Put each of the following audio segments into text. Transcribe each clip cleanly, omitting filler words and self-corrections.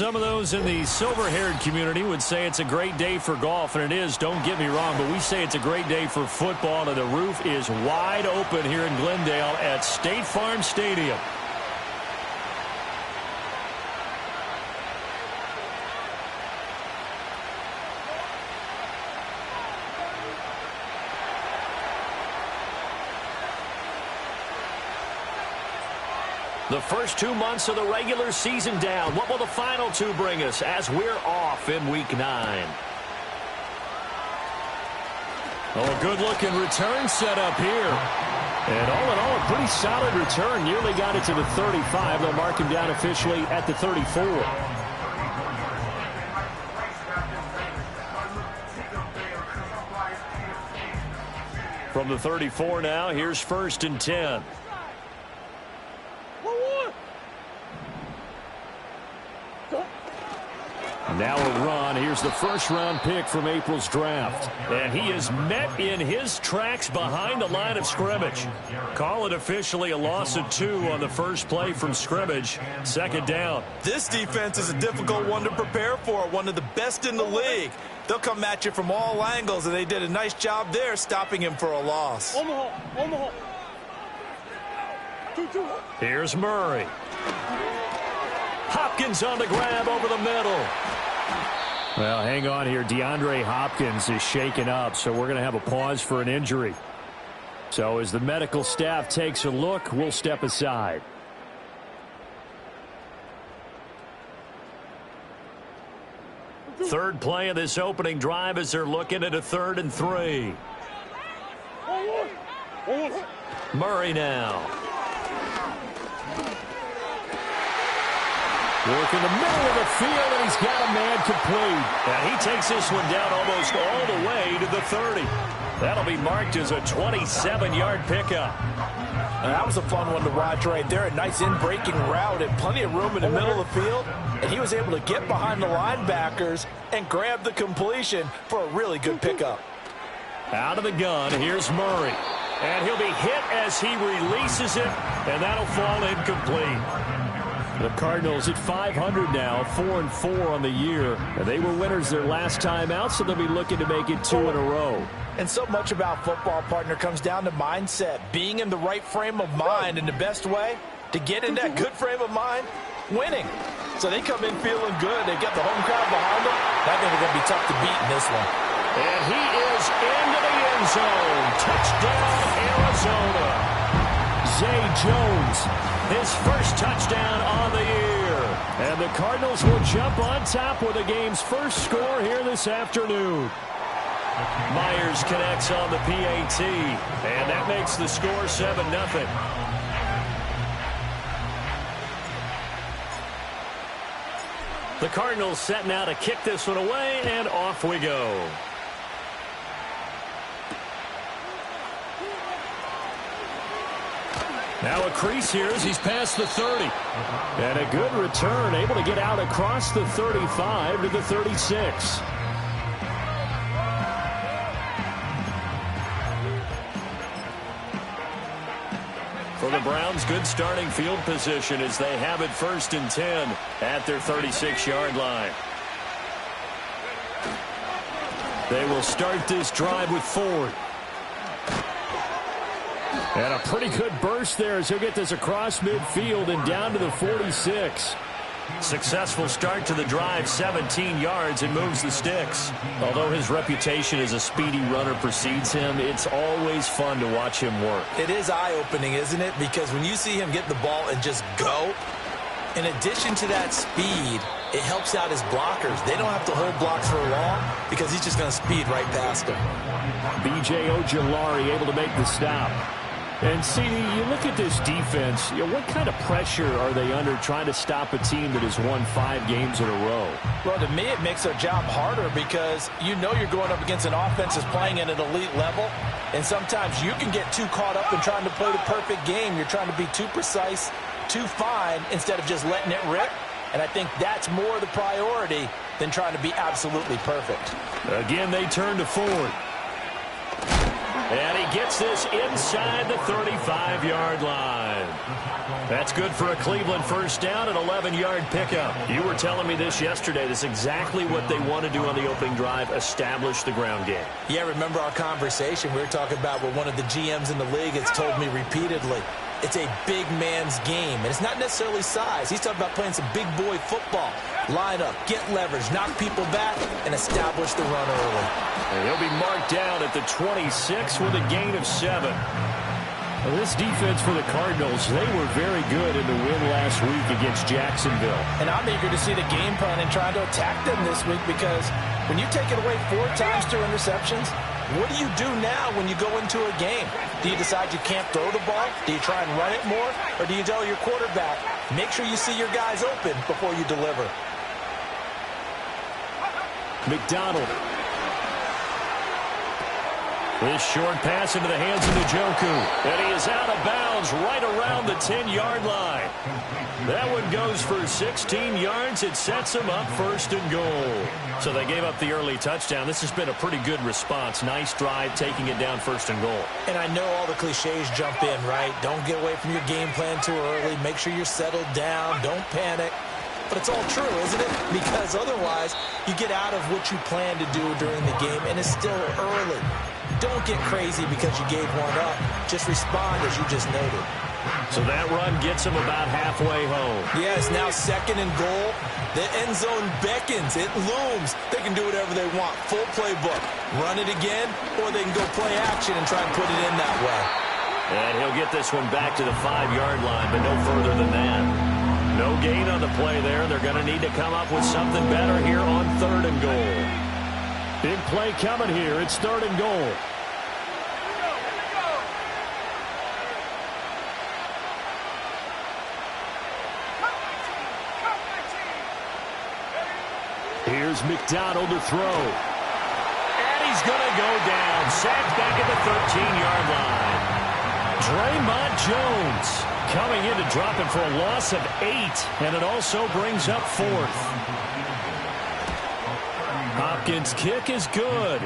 Some of those in the silver-haired community would say it's a great day for golf, and it is, don't get me wrong, but we say it's a great day for football, and the roof is wide open here in Glendale at State Farm Stadium. The first 2 months of the regular season down. What will the final two bring us as we're off in Week 9? Oh, good-looking return set up here. And all in all, a pretty solid return. Nearly got it to the 35. They'll mark him down officially at the 34. From the 34 now, here's 1st and 10. Now a run. Here's the first-round pick from April's draft. And he is met in his tracks behind the line of scrimmage. Call it officially a loss of 2 on the first play from scrimmage. 2nd down. This defense is a difficult one to prepare for, one of the best in the league. They'll come at you from all angles, and they did a nice job there stopping him for a loss. Here's Murray. Hopkins on the grab over the middle. Well, hang on here. DeAndre Hopkins is shaken up, so we're going to have a pause for an injury. So as the medical staff takes a look, we'll step aside. Third play of this opening drive as they're looking at a 3rd and 3. Murray now. Work in the middle of the field, and he's got a man complete. And he takes this one down almost all the way to the 30. That'll be marked as a 27-yard pickup. That was a fun one to watch right there. A nice in-breaking route and plenty of room in the middle of the field. And he was able to get behind the linebackers and grab the completion for a really good pickup. Out of the gun, here's Murray. And he'll be hit as he releases it, and that'll fall incomplete. The Cardinals at 500 now, 4-4 on the year. And they were winners their last time out, so they'll be looking to make it 2 in a row. And so much about football, partner, comes down to mindset. Being in the right frame of mind, and the best way to get in that good frame of mind, winning. So they come in feeling good. They get the home crowd behind them. I think they're going to be tough to beat in this one. And he is into the end zone. Touchdown, Arizona. Zay Jones, his first touchdown on the year. And the Cardinals will jump on top with the game's first score here this afternoon. Myers connects on the PAT, and that makes the score 7-0. The Cardinals set now to kick this one away, and off we go. Now a crease here as he's past the 30. And a good return, able to get out across the 35 to the 36. For the Browns, good starting field position as they have it 1st and 10 at their 36-yard line. They will start this drive with Ford. And a pretty good burst there as he'll get this across midfield and down to the 46. Successful start to the drive, 17 yards, and moves the sticks. Although his reputation as a speedy runner precedes him, it's always fun to watch him work. It is eye-opening, isn't it? Because when you see him get the ball and just go, in addition to that speed, it helps out his blockers. They don't have to hold blocks for long because he's just going to speed right past them. B.J. Ojulari able to make the stop. And, CD, you look at this defense, what kind of pressure are they under trying to stop a team that has won 5 games in a row? Well, to me, it makes their job harder because you know you're going up against an offense that's playing at an elite level, and sometimes you can get too caught up in trying to play the perfect game. You're trying to be too precise, too fine, instead of just letting it rip. And I think that's more the priority than trying to be absolutely perfect. Again, they turn to Ford. And he gets this inside the 35-yard line. That's good for a Cleveland first down, an 11-yard pickup. You were telling me this yesterday. This is exactly what they want to do on the opening drive, establish the ground game. Yeah, remember our conversation? We were talking about what one of the GMs in the league has told me repeatedly. It's a big man's game, and it's not necessarily size. He's talking about playing some big boy football. Line up, get leverage, knock people back, and establish the run early. And he'll be marked down at the 26 with a gain of 7. Well, this defense for the Cardinals, they were very good in the win last week against Jacksonville. And I'm eager to see the game plan and trying to attack them this week, because when you take it away 4 times through interceptions, what do you do now when you go into a game? Do you decide you can't throw the ball? Do you try and run it more? Or do you tell your quarterback, make sure you see your guys open before you deliver? McDonald. This short pass into the hands of Njoku. And he is out of bounds right around the 10-yard line. That one goes for 16 yards. It sets him up first and goal. So they gave up the early touchdown. This has been a pretty good response. Nice drive, taking it down first and goal. And I know all the cliches jump in, right? Don't get away from your game plan too early. Make sure you're settled down. Don't panic. But it's all true, isn't it? Because otherwise, you get out of what you plan to do during the game, and it's still early. Don't get crazy because you gave one up. Just respond as you just noted. So that run gets them about halfway home. Yes, now second and goal. The end zone beckons. It looms. They can do whatever they want. Full playbook. Run it again, or they can go play action and try and put it in that way. And he'll get this one back to the 5-yard line, but no further than that. No gain on the play there. They're going to need to come up with something better here on 3rd and goal. Big play coming here. It's 3rd and goal. Here's McDonald to throw. And he's going to go down. Sacked back at the 13-yard line. Draymond Jones coming in to drop it for a loss of 8. And it also brings up 4th. Hopkins' kick is good.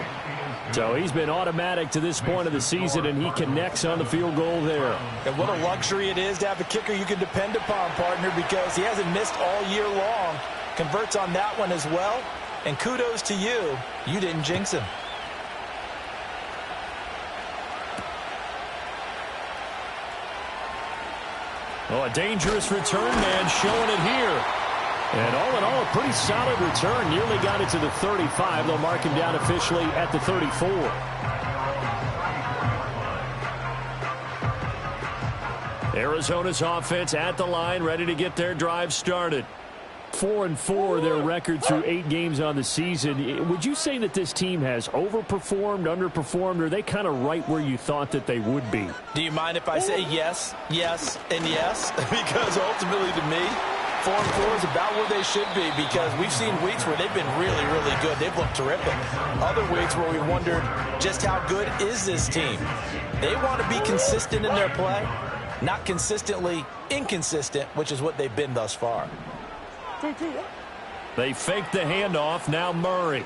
So he's been automatic to this point of the season, and he connects on the field goal there. And what a luxury it is to have a kicker you can depend upon, partner, because he hasn't missed all year long. Converts on that one as well. And kudos to you. You didn't jinx him. Oh, a dangerous return man showing it here. And all in all, a pretty solid return. Nearly got it to the 35. They'll mark him down officially at the 34. Arizona's offense at the line, ready to get their drive started. 4-4, their record through 8 games on the season. Would you say that this team has overperformed, underperformed, or are they kind of right where you thought that they would be? Do you mind if I say yes, yes, and yes? Because ultimately to me, 4-4 is about where they should be, because we've seen weeks where they've been really, really good. They've looked terrific. Other weeks where we wondered just how good is this team. They want to be consistent in their play, not consistently inconsistent, which is what they've been thus far. They fake the handoff. Now Murray.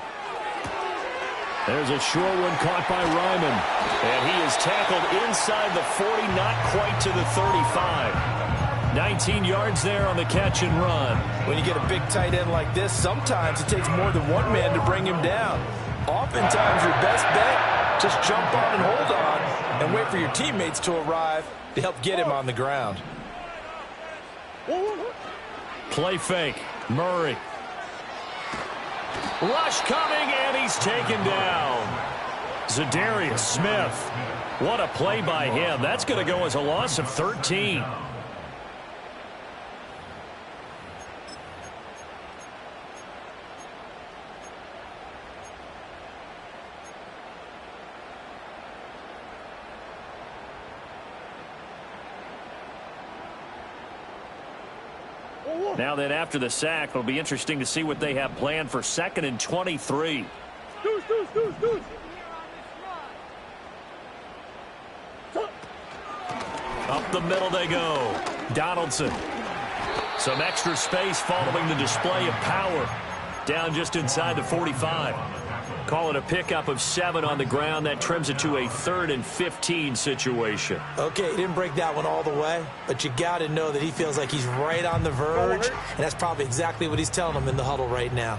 There's a short one caught by Ryman. And he is tackled inside the 40, not quite to the 35. 19 yards there on the catch and run. When you get a big tight end like this, sometimes it takes more than one man to bring him down. Oftentimes your best bet, just jump on and hold on and wait for your teammates to arrive to help get him on the ground. Play fake. Murray. Rush coming, and he's taken down. Zadarius Smith. What a play by him. That's going to go as a loss of 13. Now then, after the sack, it'll be interesting to see what they have planned for 2nd and 23. Up the middle they go. Donaldson. Some extra space following the display of power. Down just inside the 45. Call it a pickup of 7 on the ground. That trims it to a 3rd and 15 situation. Okay, he didn't break that one all the way, but you got to know that he feels like he's right on the verge, and that's probably exactly what he's telling them in the huddle right now.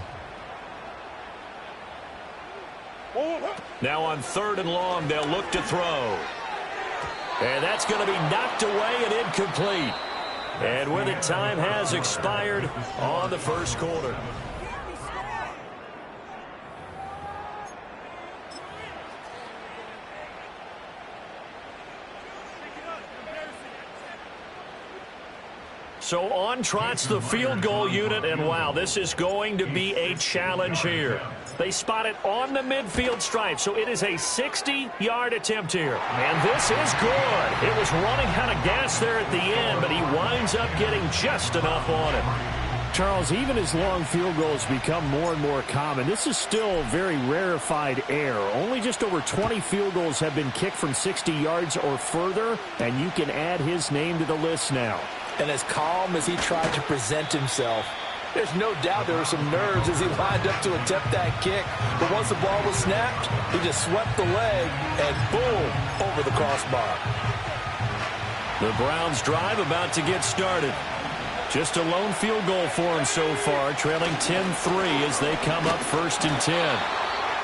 Now on 3rd and long, they'll look to throw. And that's going to be knocked away and incomplete. And with it, time has expired on the first quarter. So on trots the field goal unit, and wow, this is going to be a challenge here. They spot it on the midfield stripe, so it is a 60-yard attempt here. And this is good. It was running out of gas there at the end, but he winds up getting just enough on it. Charles, even as long field goals become more and more common, this is still very rarefied air. Only just over 20 field goals have been kicked from 60 yards or further, and you can add his name to the list now. And as calm as he tried to present himself, there's no doubt there were some nerves as he lined up to attempt that kick. But once the ball was snapped, he just swept the leg and boom, over the crossbar. The Browns drive about to get started. Just a lone field goal for him so far, trailing 10-3 as they come up 1st and 10.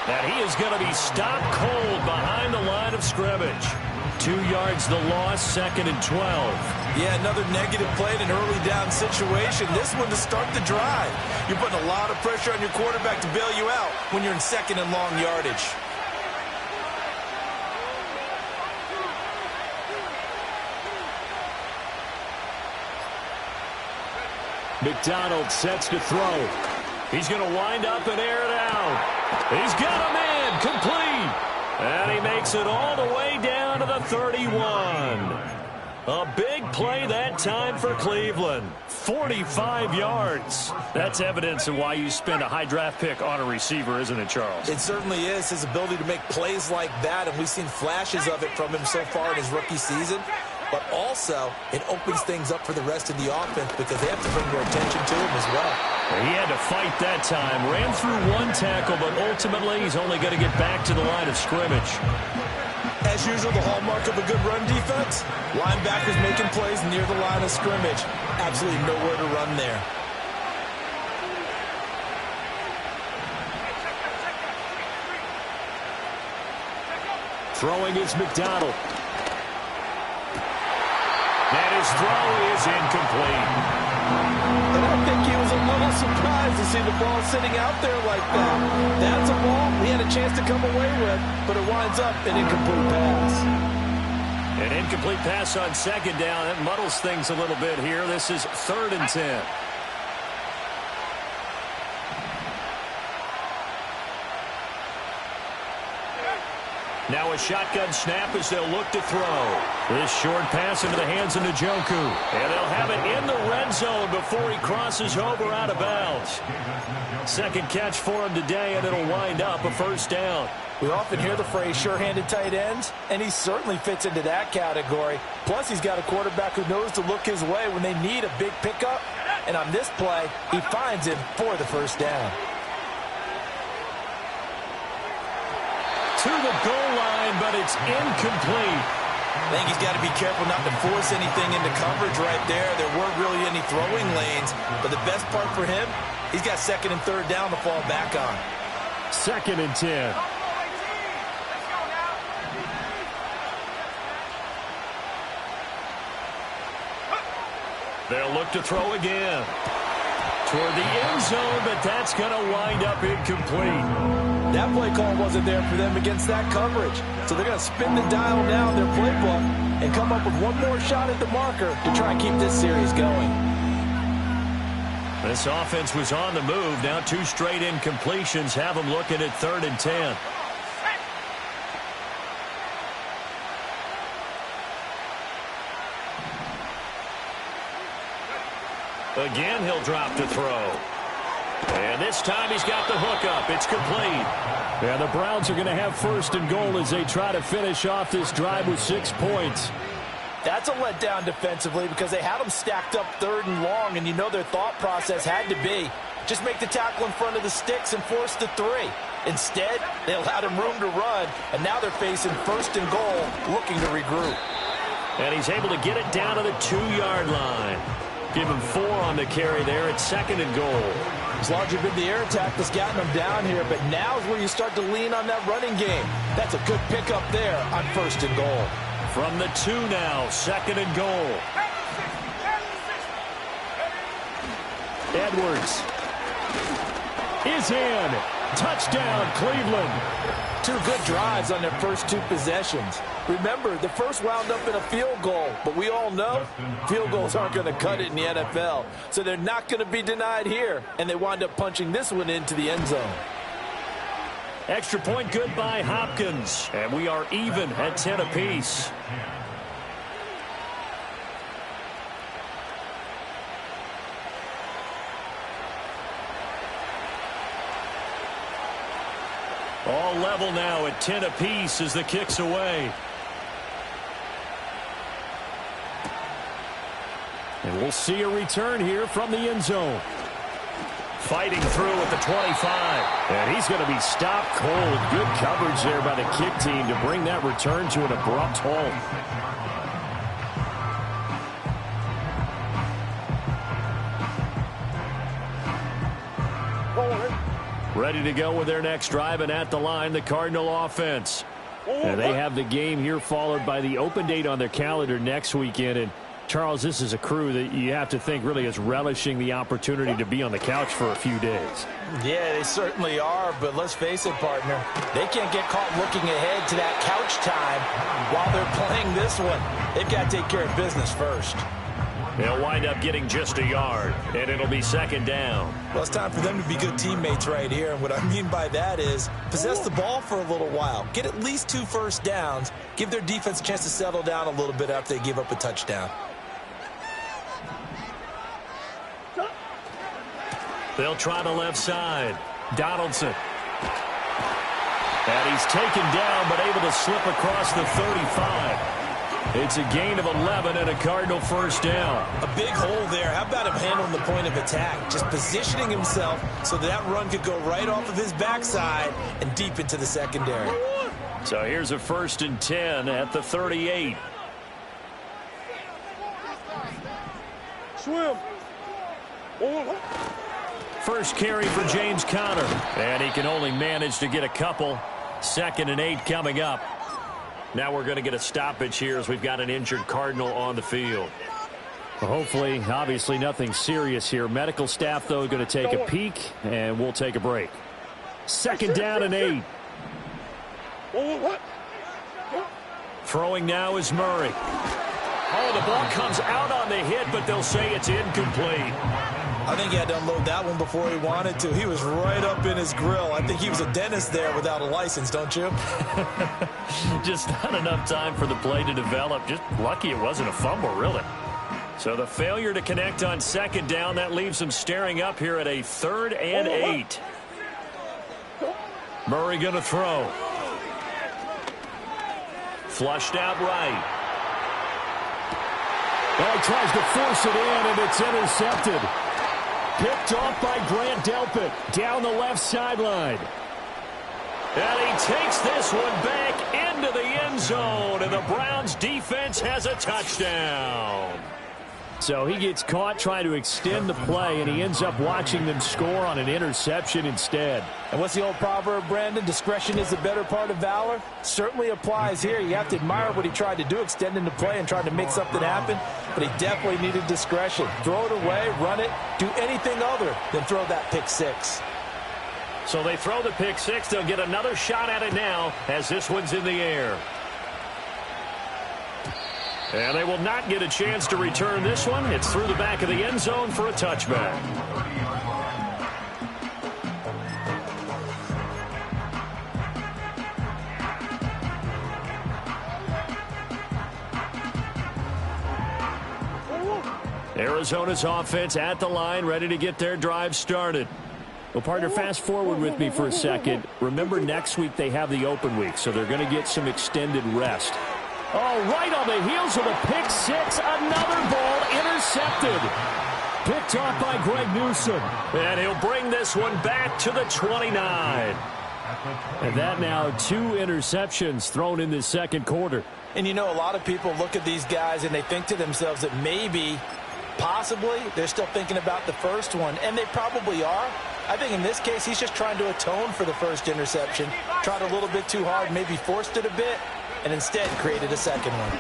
And he is going to be stopped cold behind the line of scrimmage. 2 yards the loss, 2nd and 12. Yeah, another negative play in an early down situation. This one to start the drive. You're putting a lot of pressure on your quarterback to bail you out when you're in 2nd and long yardage. McDonald sets to throw. He's going to wind up and air it out. He's got him in, complete. And he makes it all the way down to the 31. A big play that time for Cleveland. 45 yards. That's evidence of why you spend a high draft pick on a receiver, isn't it, Charles? It certainly is. His ability to make plays like that, and we've seen flashes of it from him so far in his rookie season. But also, it opens things up for the rest of the offense because they have to bring their attention to him as well. He had to fight that time. Ran through 1 tackle, but ultimately he's only going to get back to the line of scrimmage. As usual, the hallmark of a good run defense, linebackers making plays near the line of scrimmage. Absolutely nowhere to run there. Throwing is McDonald. And his throw is incomplete. And I think he was a little surprised to see the ball sitting out there like that. That's a ball he had a chance to come away with, but it winds up an incomplete pass. An incomplete pass on 2nd down. That muddles things a little bit here. This is 3rd and 10. Now a shotgun snap as they'll look to throw. This short pass into the hands of Njoku. And they'll have it in the red zone before he crosses over out of bounds. 2nd catch for him today, and it'll wind up a 1st down. We often hear the phrase sure-handed tight ends, and he certainly fits into that category. Plus, he's got a quarterback who knows to look his way when they need a big pickup. And on this play, he finds him for the 1st down. To the goal line, but it's incomplete. I think he's got to be careful not to force anything into coverage right there. There weren't really any throwing lanes, but the best part for him, he's got 2nd and 3rd down to fall back on. 2nd and 10. They'll look to throw again. Toward the end zone, but that's going to wind up incomplete. That play call wasn't there for them against that coverage. So they're going to spin the dial now in their playbook and come up with one more shot at the marker to try and keep this series going. This offense was on the move. Now 2 straight incompletions have them looking at 3rd and 10. Again, he'll drop to throw. And this time he's got the hook up. It's complete. Yeah, the Browns are going to have 1st and goal as they try to finish off this drive with 6 points. That's a letdown defensively because they had them stacked up 3rd and long, and you know their thought process had to be just make the tackle in front of the sticks and force the 3. Instead, they allowed him room to run, and now they're facing 1st and goal, looking to regroup. And he's able to get it down to the 2-yard line. Give him 4 on the carry there at 2nd and goal. It's largely been the air attack that's gotten them down here, but now is where you start to lean on that running game. That's a good pickup there on 1st and goal. From the 2 now, 2nd and goal. Edwards is in. Touchdown, Cleveland. 2 good drives on their first 2 possessions. Remember, the first wound up in a field goal, but we all know field goals aren't going to cut it in the NFL, so they're not going to be denied here, and they wind up punching this one into the end zone. Extra point good by Hopkins, and we are even at 10 apiece. All level now at 10 apiece as the kick's away. And we'll see a return here from the end zone. Fighting through at the 25. And he's going to be stopped cold. Good coverage there by the kick team to bring that return to an abrupt halt. Ready to go with their next drive, and at the line, the Cardinal offense. And they have the game here followed by the open date on their calendar next weekend. And Charles, this is a crew that you have to think really is relishing the opportunity to be on the couch for a few days. Yeah, they certainly are, but let's face it, partner. They can't get caught looking ahead to that couch time while they're playing this one. They've got to take care of business first. They'll wind up getting just a yard, and it'll be 2nd down. Well, it's time for them to be good teammates right here, and what I mean by that is possess the ball for a little while, get at least 2 first downs, give their defense a chance to settle down a little bit after they give up a touchdown. They'll try the left side. Donaldson. And he's taken down, but able to slip across the 35. It's a gain of 11 and a Cardinal first down. A big hole there. How about him handling the point of attack? Just positioning himself so that run could go right off of his backside and deep into the secondary. So here's a 1st and 10 at the 38. Swim. First carry for James Conner. And he can only manage to get a couple. 2nd and 8 coming up. Now we're going to get a stoppage here as we've got an injured Cardinal on the field. Well, hopefully, obviously nothing serious here. Medical staff, though, going to take a peek, and we'll take a break. 2nd down and 8. Throwing now is Murray. Oh, the ball comes out on the hit, but they'll say it's incomplete. I think he had to unload that one before he wanted to. He was right up in his grill. I think he was a dentist there without a license, don't you? Just not enough time for the play to develop. Just lucky it wasn't a fumble, really. So the failure to connect on 2nd down, that leaves him staring up here at a 3rd and 8. Murray going to throw. Flushed out right. Well, he tries to force it in, and it's intercepted. Picked off by Grant Delpit down the left sideline. And he takes this one back into the end zone, and the Browns defense has a touchdown. So he gets caught trying to extend the play, and he ends up watching them score on an interception instead. And what's the old proverb, Brandon? Discretion is the better part of valor. Certainly applies here. You have to admire what he tried to do, extending the play and trying to make something happen. But he definitely needed discretion. Throw it away, run it, do anything other than throw that pick 6. So they throw the pick 6. They'll get another shot at it now as this one's in the air. And they will not get a chance to return this one. It's through the back of the end zone for a touchback. Arizona's offense at the line, ready to get their drive started. Well, partner, fast forward with me for a second. Remember, next week they have the open week, so they're going to get some extended rest. Oh, right on the heels of a pick 6. Another ball intercepted. Picked off by Greg Newsome. And he'll bring this one back to the 29. And that now 2 interceptions thrown in this second quarter. And you know, a lot of people look at these guys and they think to themselves that maybe, possibly, they're still thinking about the first one. And they probably are. I think in this case, he's just trying to atone for the first interception. Tried a little bit too hard, maybe forced it a bit, and instead created a second one.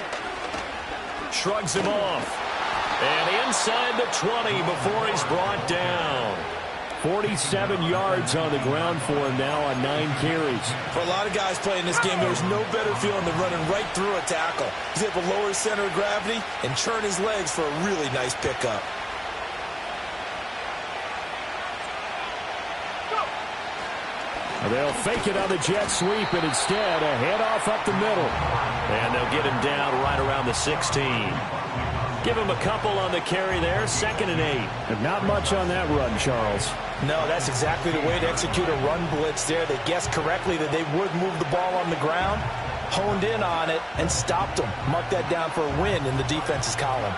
Shrugs him off. And inside the 20 before he's brought down. 47 yards on the ground for him now on 9 carries. For a lot of guys playing this game, there's no better feeling than running right through a tackle. He's able to lower his center of gravity and churn his legs for a really nice pickup. They'll fake it on the jet sweep, and instead a handoff up the middle. And they'll get him down right around the 16. Give him a couple on the carry there, 2nd and 8. And not much on that run, Charles. No, that's exactly the way to execute a run blitz there. They guessed correctly that they would move the ball on the ground, honed in on it, and stopped them. Mark that down for a win in the defense's column.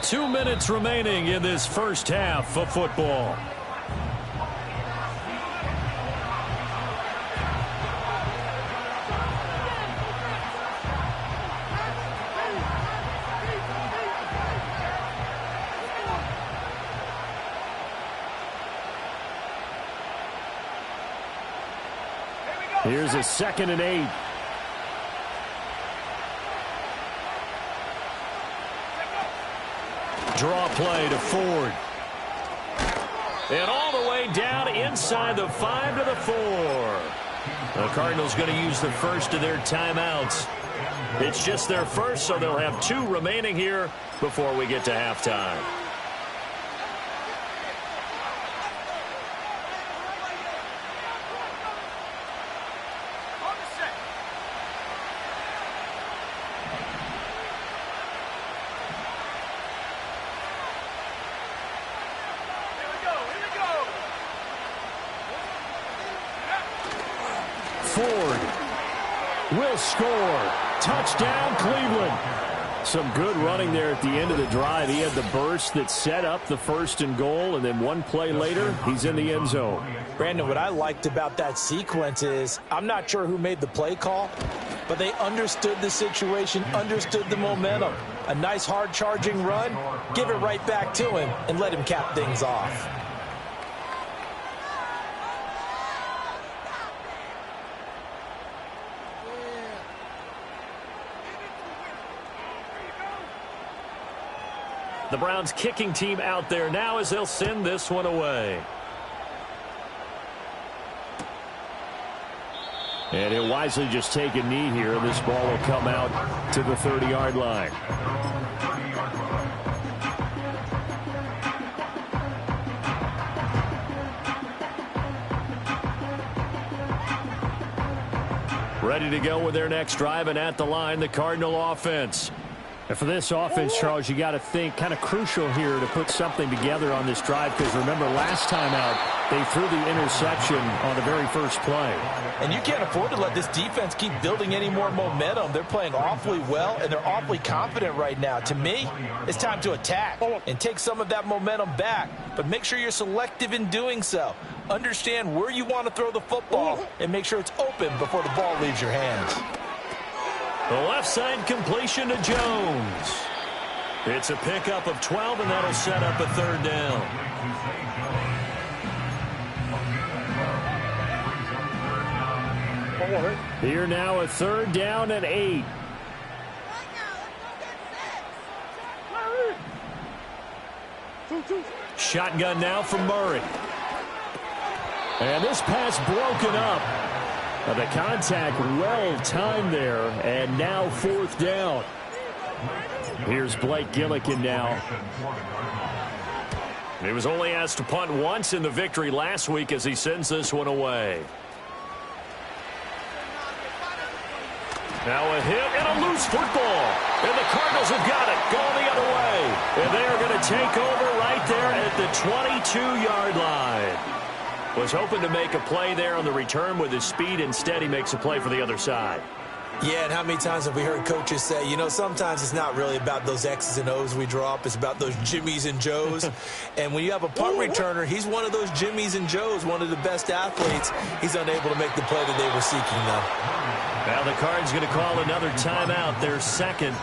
Two minutes remaining in this first half of football. Here's a 2nd and 8. Draw play to Ford. And all the way down inside the 5 to the 4. The Cardinals going to use the first of their timeouts. It's just their first, so they'll have 2 remaining here before we get to halftime. Ford will score. Touchdown, Cleveland. Some good running there at the end of the drive. He had the burst that set up the 1st and goal, and then one play later, he's in the end zone. Brandon, what I liked about that sequence is I'm not sure who made the play call, but they understood the situation, understood the momentum. A nice hard-charging run, give it right back to him, and let him cap things off. The Browns kicking team out there now as they'll send this one away. And he'll wisely just take a knee here. This ball will come out to the 30-yard line. Ready to go with their next drive, and at the line, the Cardinal offense. And for this offense, Charles, you got to think kind of crucial here to put something together on this drive, because remember last time out they threw the interception on the very first play. And you can't afford to let this defense keep building any more momentum. They're playing awfully well, and they're awfully confident right now. To me, it's time to attack and take some of that momentum back, but make sure you're selective in doing so. Understand where you want to throw the football and make sure it's open before the ball leaves your hands. The left side completion to Jones. It's a pickup of 12, and that'll set up a 3rd down. Here now a 3rd down and 8. Shotgun now from Murray. And this pass broken up. The contact well timed there, and now 4th down. Here's Blake Gillikin now. He was only asked to punt once in the victory last week as he sends this one away. Now a hit and a loose football. And the Cardinals have got it going the other way. And they are going to take over right there at the 22-yard line. Was hoping to make a play there on the return with his speed. Instead, he makes a play for the other side. Yeah, and how many times have we heard coaches say, you know, sometimes it's not really about those X's and O's we draw up. It's about those Jimmies and Joes. And when you have a punt returner, he's one of those Jimmies and Joes, one of the best athletes. He's unable to make the play that they were seeking, though. Now the Cards going to call another timeout, their second,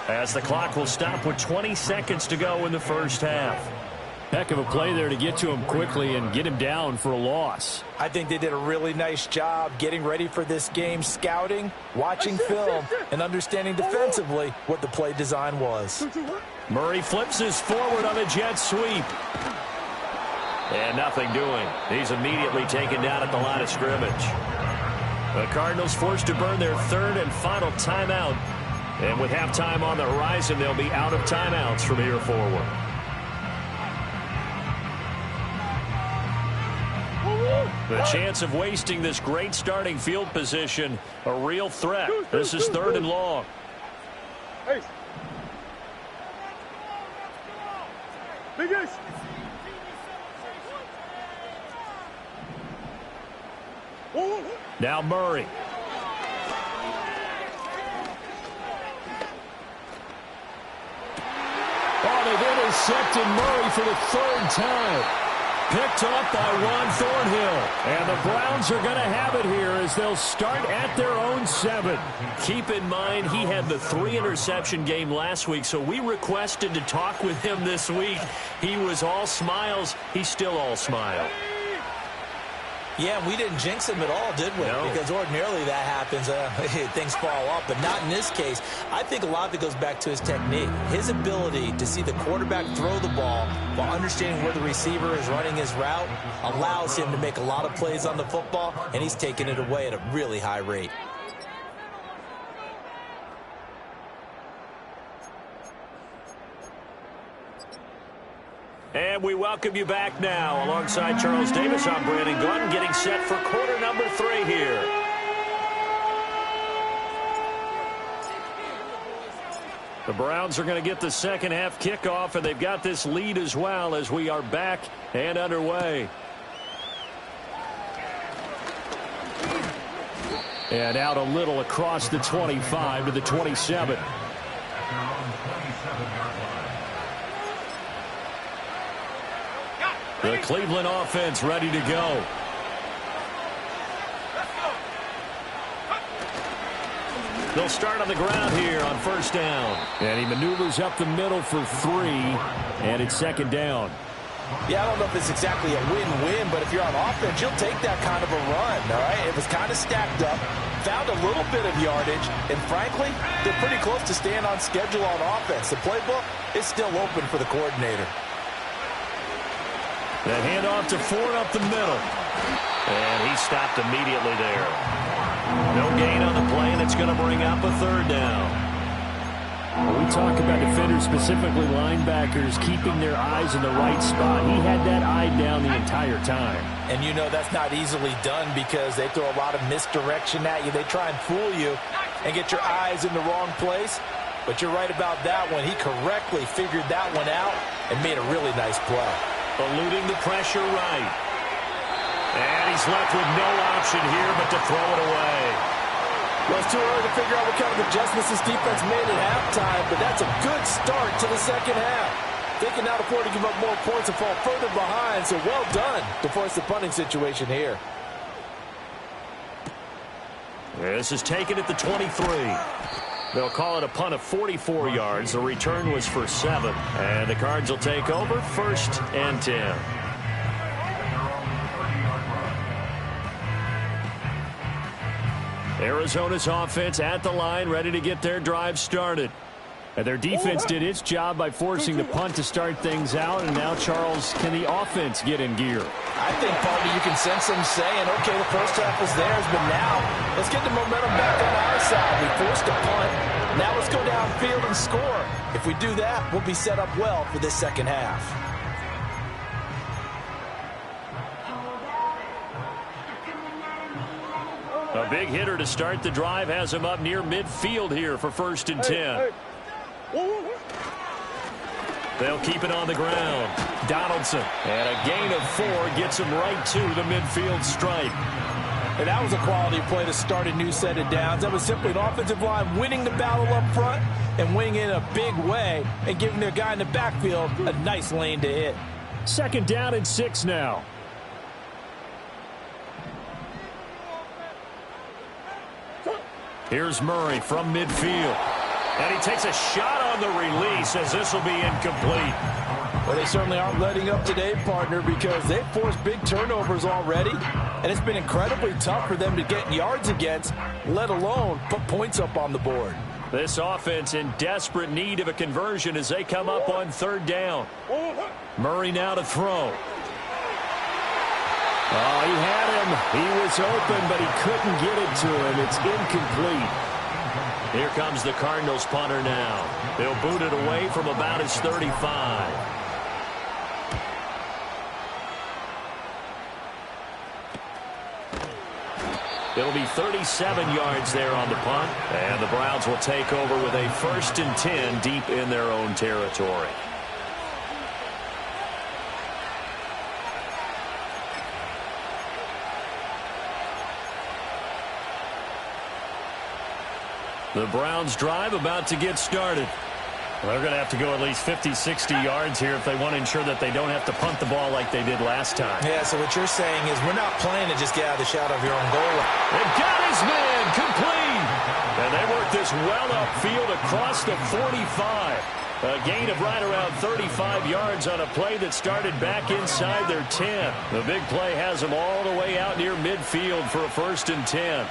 as the clock will stop with 20 seconds to go in the first half. Heck of a play there to get to him quickly and get him down for a loss. I think they did a really nice job getting ready for this game, scouting, watching film, and understanding defensively what the play design was. Murray flips his forward on a jet sweep. And nothing doing. He's immediately taken down at the line of scrimmage. The Cardinals forced to burn their third and final timeout. And with halftime on the horizon, they'll be out of timeouts from here forward. The chance of wasting this great starting field position, a real threat. This is third and long. Now Murray. Oh, they've intercepted Murray for the third time. Picked up by Juan Thornhill. And the Browns are going to have it here as they'll start at their own 7. Keep in mind, he had the 3-interception game last week, so we requested to talk with him this week. He was all smiles. He's still all smile. Yeah, we didn't jinx him at all, did we? No. Because ordinarily that happens. Things fall off, but not in this case. I think a lot of it goes back to his technique. His ability to see the quarterback throw the ball while understanding where the receiver is running his route allows him to make a lot of plays on the football, and he's taking it away at a really high rate. And we welcome you back now. Alongside Charles Davis, I'm Brandon Gordon, getting set for quarter number 3 here. The Browns are going to get the second half kickoff, and they've got this lead as well as we are back and underway. And out a little across the 25 to the 27. The Cleveland offense ready to go. They'll start on the ground here on first down. And he maneuvers up the middle for 3, and it's second down. Yeah, I don't know if it's exactly a win-win, but if you're on offense, you'll take that kind of a run, all right? It was kind of stacked up, found a little bit of yardage, and frankly, they're pretty close to staying on schedule on offense. The playbook is still open for the coordinator. The handoff to Ford up the middle. And he stopped immediately there. No gain on the play, and it's going to bring up a third down. When we talk about defenders, specifically linebackers, keeping their eyes in the right spot. He had that eye down the entire time. And you know that's not easily done because they throw a lot of misdirection at you. They try and fool you and get your eyes in the wrong place. But you're right about that one. He correctly figured that one out and made a really nice play. Eluding the pressure right. And he's left with no option here but to throw it away. Well, it's too early to figure out what kind of adjustments this defense made at halftime, but that's a good start to the second half. They can now afford to give up more points and fall further behind, so well done to force the punting situation here. This is taken at the 23. They'll call it a punt of 44 yards. The return was for 7. And the Cards will take over first and 10. Arizona's offense at the line, ready to get their drive started. And their defense did its job by forcing the punt to start things out. And now, Charles, can the offense get in gear? I think, Party, you can sense them saying, okay, the first half was theirs, but now let's get the momentum back on our side. We forced a punt. Now let's go downfield and score. If we do that, we'll be set up well for this second half. A big hitter to start the drive has him up near midfield here for first and 10. They'll keep it on the ground. Donaldson. And a gain of 4 gets him right to the midfield stripe. And that was a quality play to start a new set of downs. That was simply an offensive line winning the battle up front and winning it in a big way and giving their guy in the backfield a nice lane to hit. 2nd down and 6 now. Here's Murray from midfield. And he takes a shot on the release as this will be incomplete. Well, they certainly aren't letting up today, partner, because they've forced big turnovers already. And it's been incredibly tough for them to get yards against, let alone put points up on the board. This offense in desperate need of a conversion as they come up on 3rd down. Murray now to throw. Oh, he had him. He was open, but he couldn't get it to him. It's incomplete. Here comes the Cardinals punter now. They'll boot it away from about his 35. It'll be 37 yards there on the punt. And the Browns will take over with a 1st and 10 deep in their own territory. The Browns drive about to get started. Well, they're going to have to go at least 50, 60 yards here if they want to ensure that they don't have to punt the ball like they did last time. Yeah, so what you're saying is we're not playing to just get out of the shadow of your own goal. They've got his man complete. And they work this well upfield across the 45. A gain of right around 35 yards on a play that started back inside their 10. The big play has them all the way out near midfield for a 1st and 10.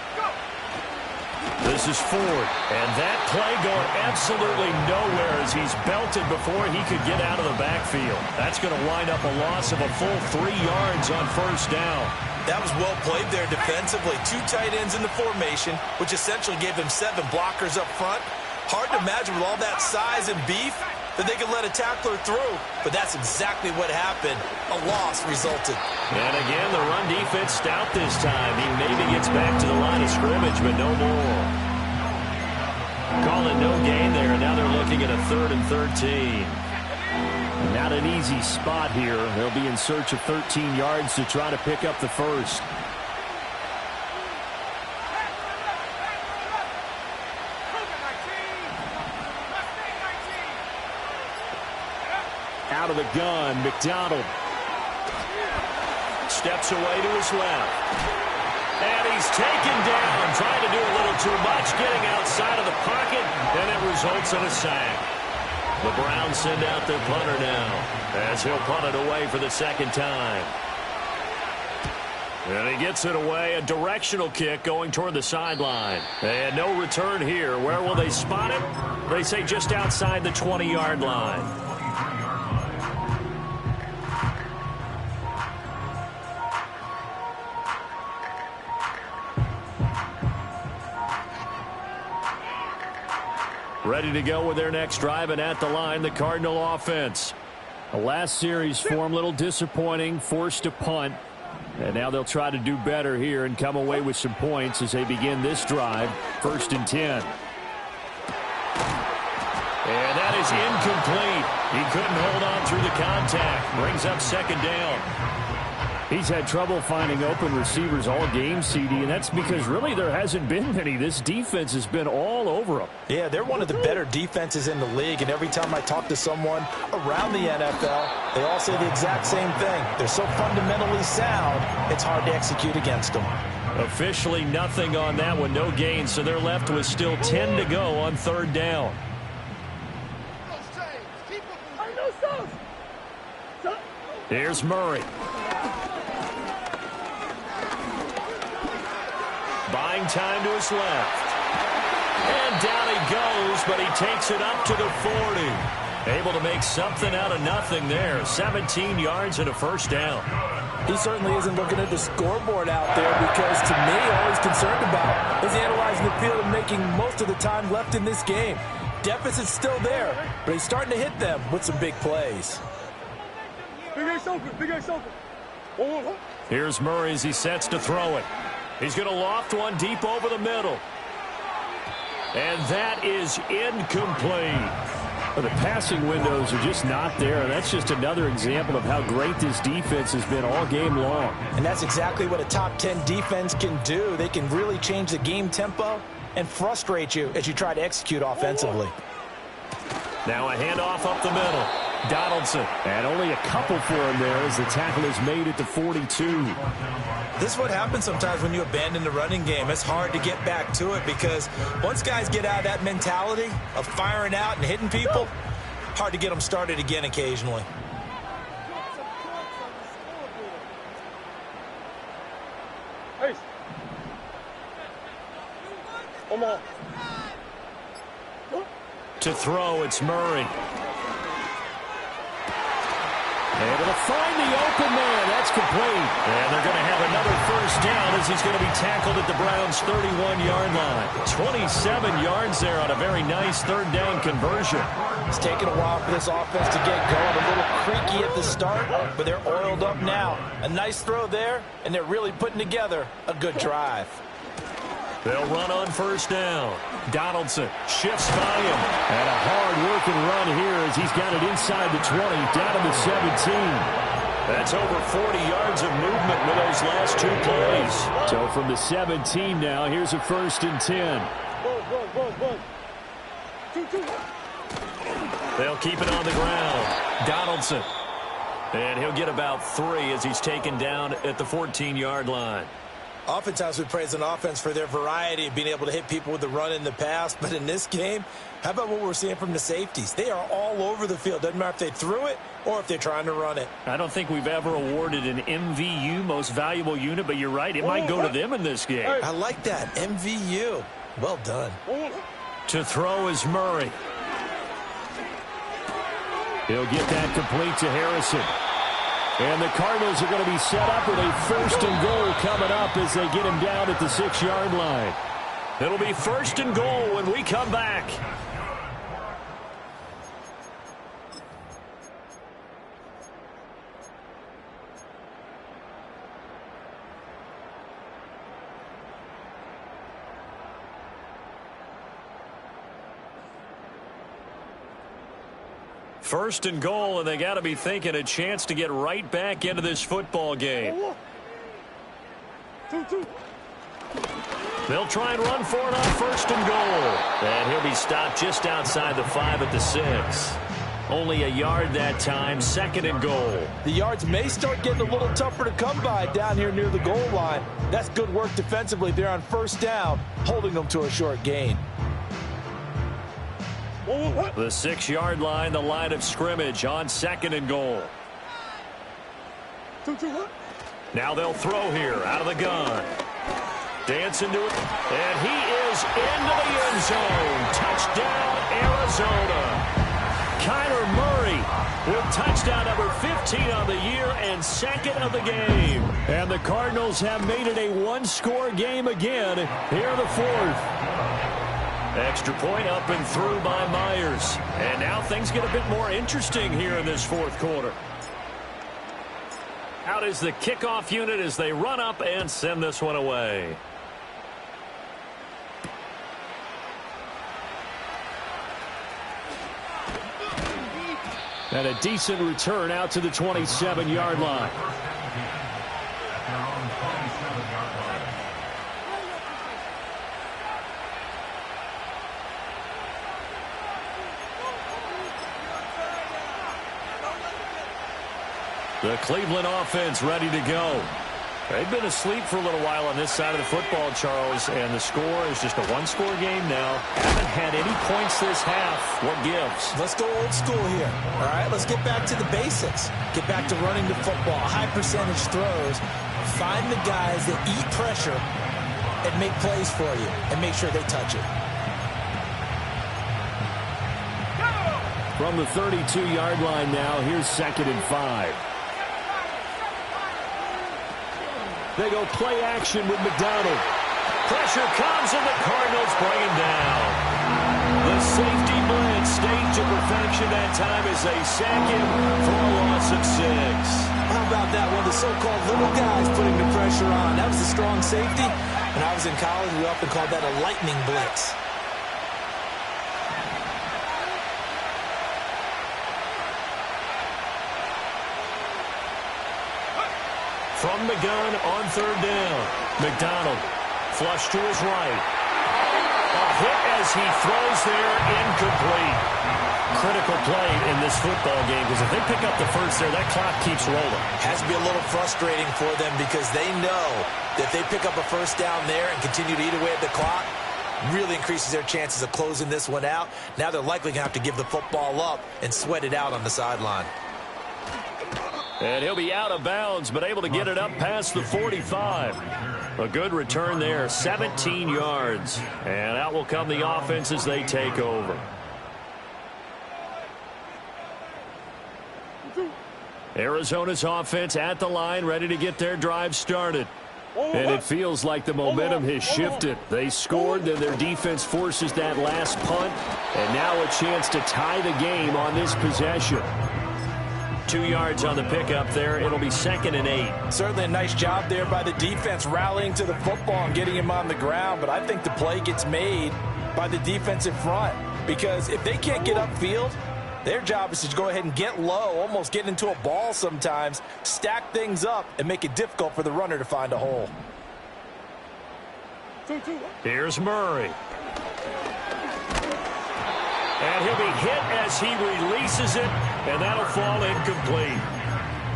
This is Ford, and that play going absolutely nowhere as he's belted before he could get out of the backfield. That's going to wind up a loss of a full 3 yards on 1st down. That was well played there defensively. 2 tight ends in the formation, which essentially gave them 7 blockers up front. Hard to imagine with all that size and beef that they could let a tackler through, but that's exactly what happened. A loss resulted. And again, the run defense stout this time. He maybe gets back to the line of scrimmage, but no more. Call it no gain there, and now they're looking at a 3rd and 13. Not an easy spot here. They'll be in search of 13 yards to try to pick up the 1st. Out of the gun, McDonald. Steps away to his left. And he's taken down, trying to do a little too much, getting outside of the pocket, and it results in a sack. The Browns send out their punter now, as he'll punt it away for the 2nd time. And he gets it away, a directional kick going toward the sideline. And no return here. Where will they spot it? They say just outside the 20-yard line. Ready to go with their next drive, and at the line, the Cardinal offense. The last series form, a little disappointing, forced to punt. And now they'll try to do better here and come away with some points as they begin this drive, 1st and 10. And that is incomplete. He couldn't hold on through the contact. Brings up 2nd down. He's had trouble finding open receivers all game, CD, and that's because really there hasn't been many. This defense has been all over them. Yeah, they're one of the better defenses in the league, and every time I talk to someone around the NFL, they all say the exact same thing. They're so fundamentally sound, it's hard to execute against them. Officially nothing on that one, no gain, so they're left with still 10 to go on 3rd down. Here's Murray. Buying time to his left. And down he goes, but he takes it up to the 40. Able to make something out of nothing there. 17 yards and a 1st down. He certainly isn't looking at the scoreboard out there because, to me, all he's concerned about is analyzing the field and making most of the time left in this game. Deficit's still there, but he's starting to hit them with some big plays. Here's Murray as he sets to throw it. He's going to loft one deep over the middle. And that is incomplete. Well, the passing windows are just not there, and that's just another example of how great this defense has been all game long. And that's exactly what a top 10 defense can do. They can really change the game tempo and frustrate you as you try to execute offensively. Now a handoff up the middle. Donaldson. And only a couple for him there as the tackle is made at the 42. This is what happens sometimes when you abandon the running game. It's hard to get back to it because once guys get out of that mentality of firing out and hitting people, hard to get them started again occasionally. To throw, it's Murray. Able to find the open man. That's complete. And they're going to have another first down as he's going to be tackled at the Browns' 31-yard line. 27 yards there on a very nice third down conversion. It's taken a while for this offense to get going. A little creaky at the start, but they're oiled up now. A nice throw there, and they're really putting together a good drive. They'll run on first down. Donaldson shifts by him. And a hard-working run here as he's got it inside the 20, down to the 17. That's over 40 yards of movement with those last two plays. So from the 17 now, here's a 1st and 10. They'll keep it on the ground. Donaldson. And he'll get about 3 as he's taken down at the 14-yard line. Oftentimes we praise an offense for their variety of being able to hit people with the run in the pass. But in this game, how about what we're seeing from the safeties? They are all over the field. Doesn't matter if they threw it or if they're trying to run it. I don't think we've ever awarded an MVU, most valuable unit, but you're right. It might go to them in this game. I like that. MVU. Well done. To throw is Murray. He'll get that complete to Harrison. And the Cardinals are going to be set up with a 1st and goal coming up as they get him down at the 6-yard line. It'll be 1st and goal when we come back. First and goal, and they got to be thinking a chance to get right back into this football game. They'll try and run for it on 1st and goal. And he'll be stopped just outside the 5 at the 6. Only a yard that time, 2nd and goal. The yards may start getting a little tougher to come by down here near the goal line. That's good work defensively there on 1st down, holding them to a short gain. The 6-yard line, the line of scrimmage on 2nd and goal. Now they'll throw here out of the gun. Dancing to it. And he is into the end zone. Touchdown, Arizona. Kyler Murray with touchdown number 15 on the year and 2nd of the game. And the Cardinals have made it a one-score game again here in the 4th. Extra point up and through by Myers. And now things get a bit more interesting here in this 4th quarter. Out is the kickoff unit as they run up and send this one away. And a decent return out to the 27-yard line. The Cleveland offense ready to go. They've been asleep for a little while on this side of the football, Charles, and the score is just a one-score game now. Haven't had any points this half. What gives? Let's go old school here. All right, let's get back to the basics. Get back to running the football, high percentage throws. Find the guys that eat pressure and make plays for you and make sure they touch it. From the 32-yard line now, here's 2nd and 5. They go play action with McDonald. Pressure comes and the Cardinals bring him down. The safety blitz staged to perfection that time as they sack him for a loss of 6. How about that one? The so-called little guys putting the pressure on. That was a strong safety. When I was in college, we often called that a lightning blitz. From the gun on third down. McDonald, flush to his right. A hit as he throws there, incomplete. Critical play in this football game, because if they pick up the first there, that clock keeps rolling. Has to be a little frustrating for them because they know that if they pick up a first down there and continue to eat away at the clock, really increases their chances of closing this one out. Now they're likely going to have to give the football up and sweat it out on the sideline. And he'll be out of bounds, but able to get it up past the 45. A good return there, 17 yards. And out will come the offense as they take over. Arizona's offense at the line, ready to get their drive started. And it feels like the momentum has shifted. They scored, then their defense forces that last punt. And now a chance to tie the game on this possession. 2 yards on the pickup there. It'll be 2nd and 8. Certainly a nice job there by the defense rallying to the football and getting him on the ground. But I think the play gets made by the defensive front. Because if they can't get upfield, their job is to go ahead and get low, almost get into a ball sometimes, stack things up, and make it difficult for the runner to find a hole. Here's Murray. And he'll be hit as he releases it, and that'll fall incomplete.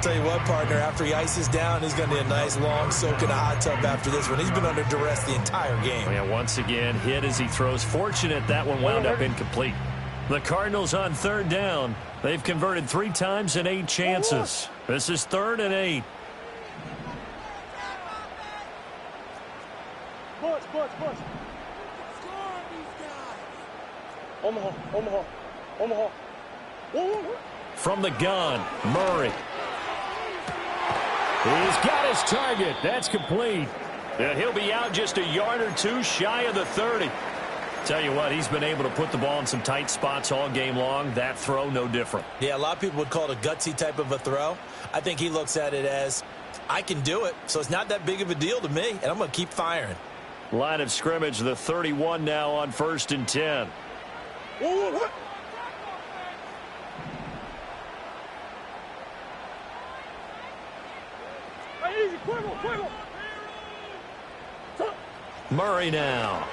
Tell you what, partner, after he ices down, he's going to need a nice long soak in a hot tub after this one. He's been under duress the entire game. Yeah, once again, hit as he throws. Fortunate that one wound up incomplete. The Cardinals on third down. They've converted 3 times in 8 chances. This is 3rd and 8. Push. Omaha. From the gun, Murray. He's got his target. That's complete. And he'll be out just a yard or 2 shy of the 30. Tell you what, he's been able to put the ball in some tight spots all game long. That throw, no different. Yeah, a lot of people would call it a gutsy type of a throw. I think he looks at it as, I can do it, so it's not that big of a deal to me, and I'm going to keep firing. Line of scrimmage, the 31 now on 1st and 10. Murray now.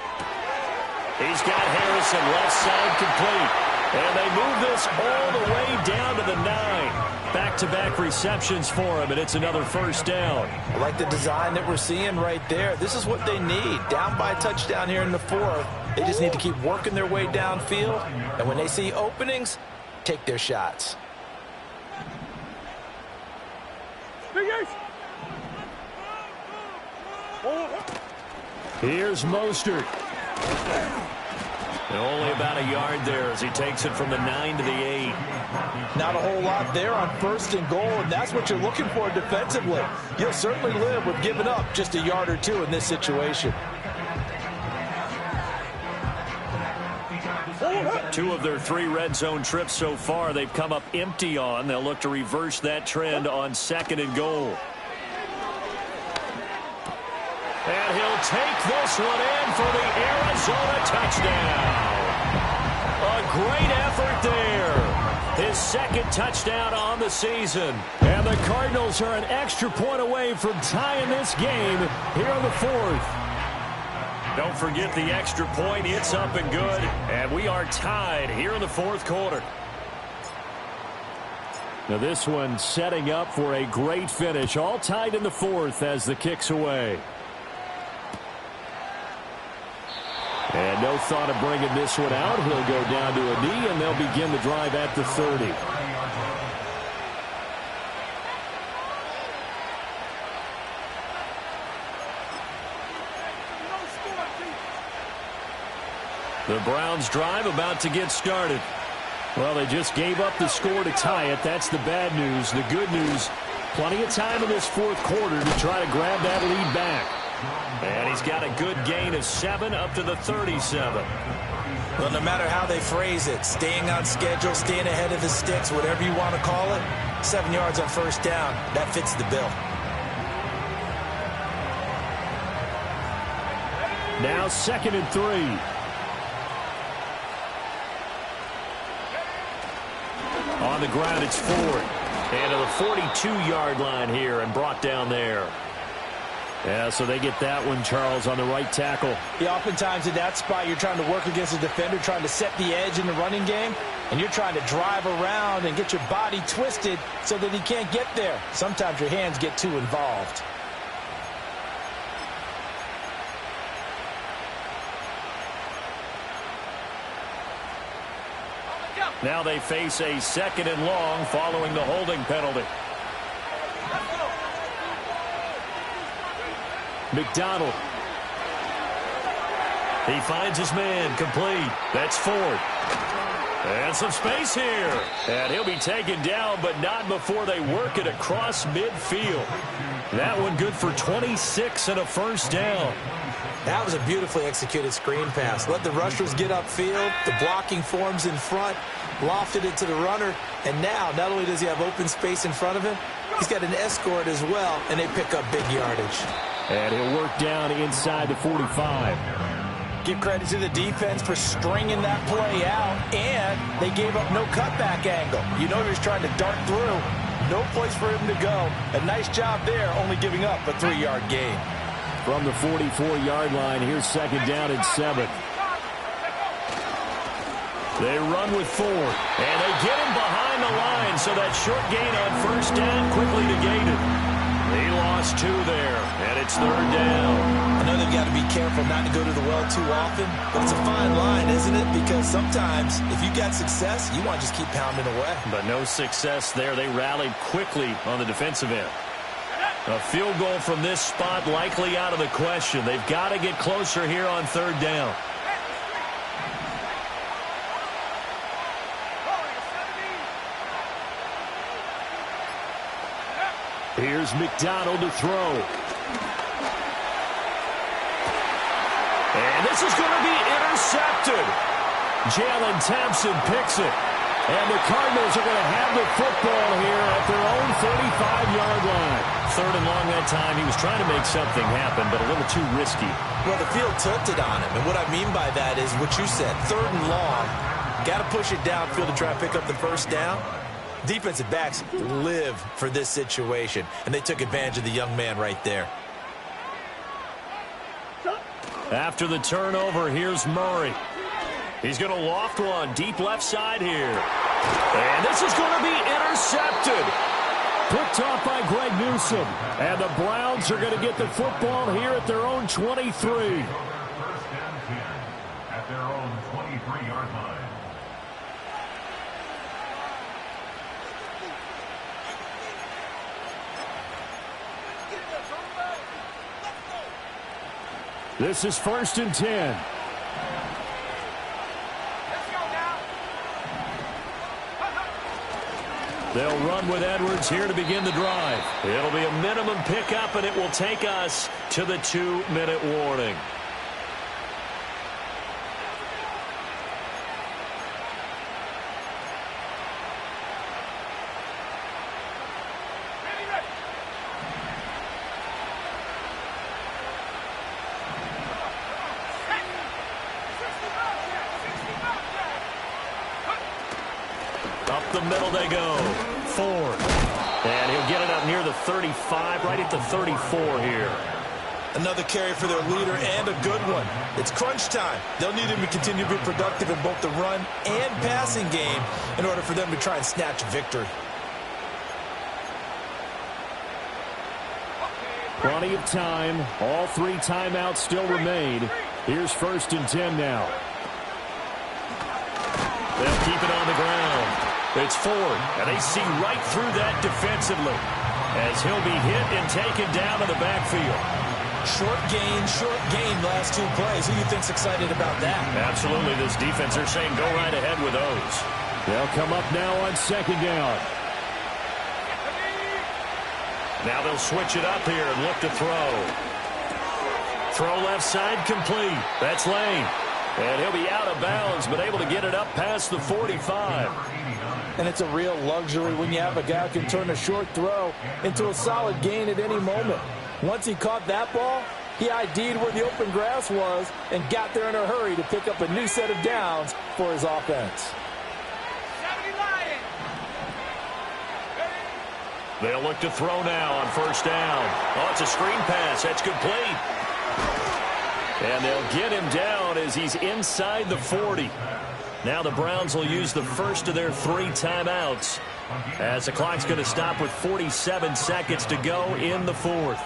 He's got Harrison left side complete. And they move this all the way down to the 9. Back-to-back receptions for him, and it's another first down. I like the design that we're seeing right there. This is what they need. Down by a touchdown here in the 4th. They just need to keep working their way downfield. And when they see openings, take their shots. Here's Mostert. And only about a yard there as he takes it from the 9 to the 8. Not a whole lot there on 1st and goal, and that's what you're looking for defensively. You'll certainly live with giving up just a yard or 2 in this situation. 2 of their 3 red zone trips so far they've come up empty on. They'll look to reverse that trend on 2nd and goal. And he'll take this one in for the Arizona touchdown. A great effort there. His 2nd touchdown on the season. And the Cardinals are an extra point away from tying this game here in the 4th. Don't forget the extra point. It's up and good. And we are tied here in the 4th quarter. Now this one setting up for a great finish. All tied in the 4th as the kick's away. And no thought of bringing this one out. He'll go down to a knee, and they'll begin the drive at the 30. The Browns drive about to get started. Well, they just gave up the score to tie it. That's the bad news. The good news, plenty of time in this 4th quarter to try to grab that lead back. And he's got a good gain of 7 up to the 37. Well, no matter how they phrase it, staying on schedule, staying ahead of the sticks, whatever you want to call it, 7 yards on 1st down, that fits the bill. Now 2nd and 3. On the ground, it's Ford. And to the 42-yard line here and brought down there. Yeah, so they get that one, Charles, on the right tackle. Yeah, oftentimes in that spot, you're trying to work against a defender, trying to set the edge in the running game, and you're trying to drive around and get your body twisted so that he can't get there. Sometimes your hands get too involved. Now they face a 2nd and long following the holding penalty. McDonald. He finds his man, complete. That's Ford. And some space here. And he'll be taken down, but not before they work it across midfield. That one good for 26 and a first down. That was a beautifully executed screen pass. Let the rushers get upfield. The blocking forms in front. Lofted it to the runner. And now, not only does he have open space in front of him, he's got an escort as well, and they pick up big yardage. And he'll work down inside the 45. Give credit to the defense for stringing that play out, and they gave up no cutback angle. You know you're trying to dart through. No place for him to go. A nice job there, only giving up a 3-yard gain. From the 44-yard line, here's 2nd down and 7. They run with Ford, and they get him behind the line, so that short gain on first down quickly negated. He lost 2 there, and it's 3rd down. I know they've got to be careful not to go to the well too often, but it's a fine line, isn't it? Because sometimes, if you got success, you want to just keep pounding away. But no success there. They rallied quickly on the defensive end. A field goal from this spot likely out of the question. They've got to get closer here on 3rd down. Here's McDonald to throw. And this is going to be intercepted. Jalen Thompson picks it. And the Cardinals are going to have the football here at their own 35-yard line. 3rd and long that time. He was trying to make something happen, but a little too risky. Well, the field tilted on him. And what I mean by that is what you said. 3rd and long. Got to push it downfield to try and pick up the first down. Defensive backs live for this situation, and they took advantage of the young man right there. After the turnover, here's Murray. He's going to loft one deep left side here. And this is going to be intercepted. Picked off by Greg Newsome. And the Browns are going to get the football here at their own 23. First and 10 at their own 23-yard line. This is 1st and 10. They'll run with Edwards here to begin the drive. It'll be a minimum pickup, and it will take us to the 2-minute warning. Up the middle they go. Ford. And he'll get it up near the 35, right at the 34 here. Another carry for their leader and a good one. It's crunch time. They'll need him to continue to be productive in both the run and passing game in order for them to try and snatch victory. Plenty of time. All 3 timeouts still remain. Here's 1st and 10 now. They'll keep it on the ground. It's Ford, and they see right through that defensively as he'll be hit and taken down in the backfield. Short gain last 2 plays. Who do you think's excited about that? Absolutely. This defense, they're saying go right ahead with those. They'll come up now on 2nd down. Now they'll switch it up here and look to throw. Throw left side complete. That's Lane. And he'll be out of bounds, but able to get it up past the 45. And it's a real luxury when you have a guy who can turn a short throw into a solid gain at any moment. Once he caught that ball, he ID'd where the open grass was and got there in a hurry to pick up a new set of downs for his offense. They'll look to throw now on first down. Oh, it's a screen pass. That's complete. And they'll get him down as he's inside the 40. Now the Browns will use the first of their 3 timeouts as the clock's going to stop with 47 seconds to go in the 4th.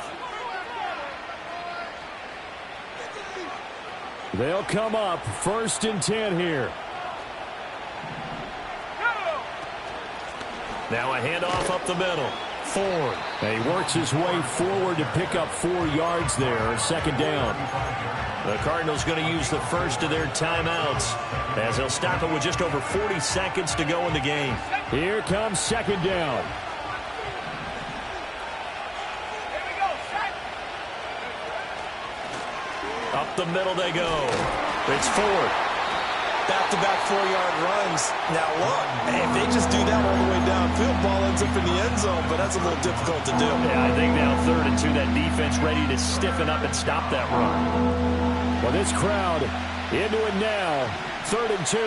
They'll come up 1st and 10 here. Now a handoff up the middle. Ford. He works his way forward to pick up 4 yards there. 2nd down. The Cardinals going to use the first of their timeouts as they'll stop it with just over 40 seconds to go in the game. Here comes 2nd down. Up the middle they go. It's Ford. Back-to-back 4-yard runs. Now, look, if they just do that all the way downfield, ball ends up in the end zone, but that's a little difficult to do. Yeah, I think now 3rd and 2, that defense ready to stiffen up and stop that run. Well, this crowd into it now. 3rd and 2.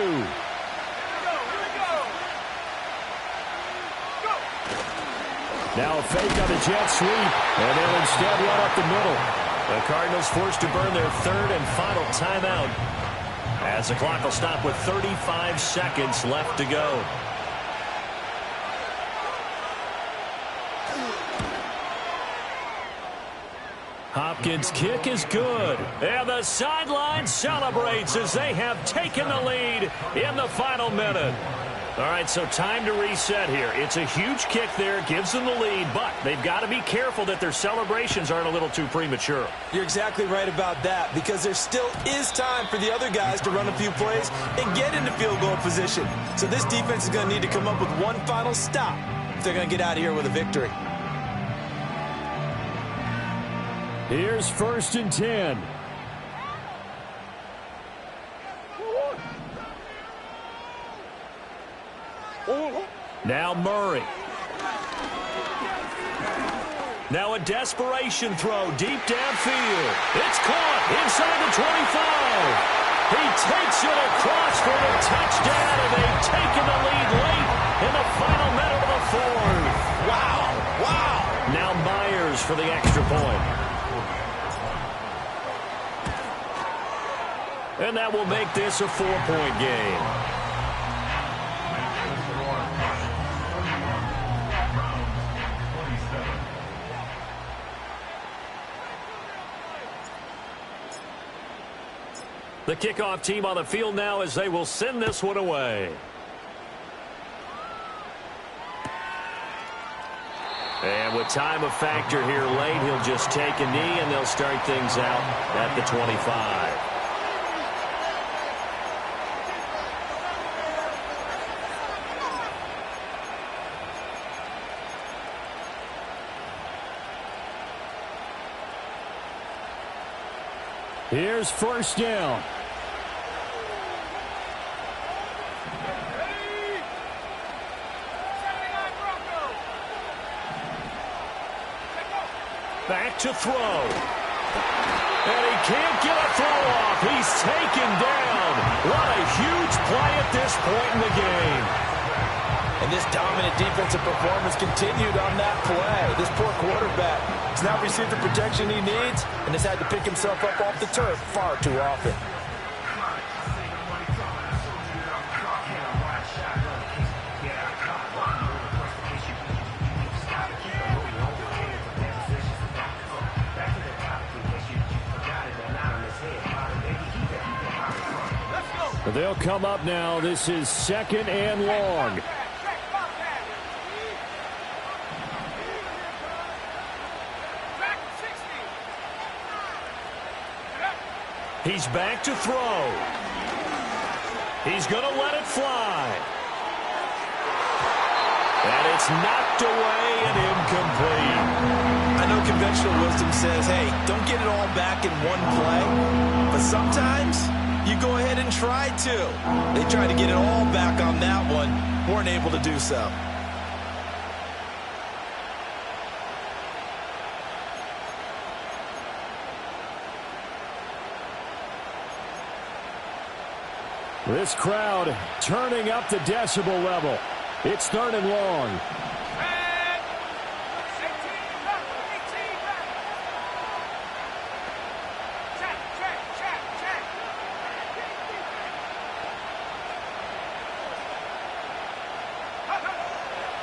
Now a fake on the jet sweep, and they'll instead run up the middle. The Cardinals forced to burn their 3rd and final timeout as the clock will stop with 35 seconds left to go. Hopkins' kick is good. And the sideline celebrates as they have taken the lead in the final minute. All right, so time to reset here. It's a huge kick there, gives them the lead, but they've got to be careful that their celebrations aren't a little too premature. You're exactly right about that, because there still is time for the other guys to run a few plays and get into field goal position. So this defense is going to need to come up with one final stop if they're going to get out of here with a victory. Here's 1st and 10. Now Murray. Now a desperation throw deep downfield. It's caught inside the 25. He takes it across for the touchdown, and they've taken the lead late in the final minute of the 4th. Wow, wow. Now Myers for the extra point. And that will make this a 4-point game. The kickoff team on the field now as they will send this one away. And with time a factor here late, he'll just take a knee and they'll start things out at the 25. Here's 1st down. Back to throw. And he can't get a throw off. He's taken down. What a huge play at this point in the game. And this dominant defensive performance continued on that play. This poor quarterback has not received the protection he needs and has had to pick himself up off the turf far too often. They'll come up now. This is 2nd and long. He's back to throw. He's going to let it fly. And it's knocked away and incomplete. I know conventional wisdom says, hey, don't get it all back in one play. But sometimes you go ahead and try to. They tried to get it all back on that one. Weren't able to do so. This crowd turning up the decibel level. It's 3rd and long.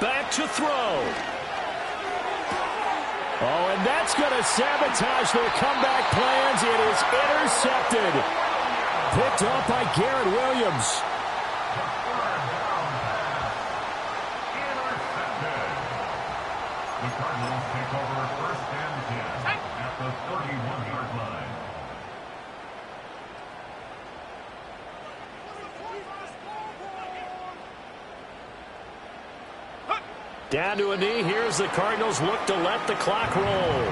Back to throw. Oh, and that's going to sabotage their comeback plans. It is intercepted. Picked up by Garrett Williams. The Cardinals take over first and 10 at the 31-yard line. Down to a knee. Here's the Cardinals look to let the clock roll.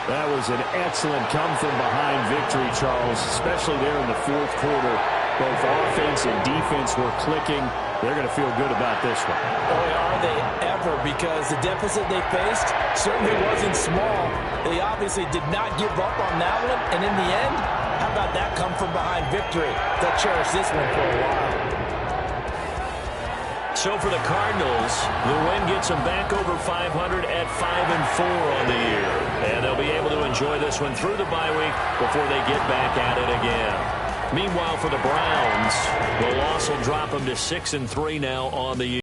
That was an excellent come-from-behind victory, Charles, especially there in the fourth quarter. Both offense and defense were clicking. They're going to feel good about this one. Boy, are they ever, because the deficit they faced certainly wasn't small. They obviously did not give up on that one, and in the end, how about that come-from-behind victory? They'll cherish this one for a while. So for the Cardinals, the win gets them back over 500 at 5-4 on the year. And they'll be able to enjoy this one through the bye week before they get back at it again. Meanwhile, for the Browns, the loss will drop them to 6-3 now on the year.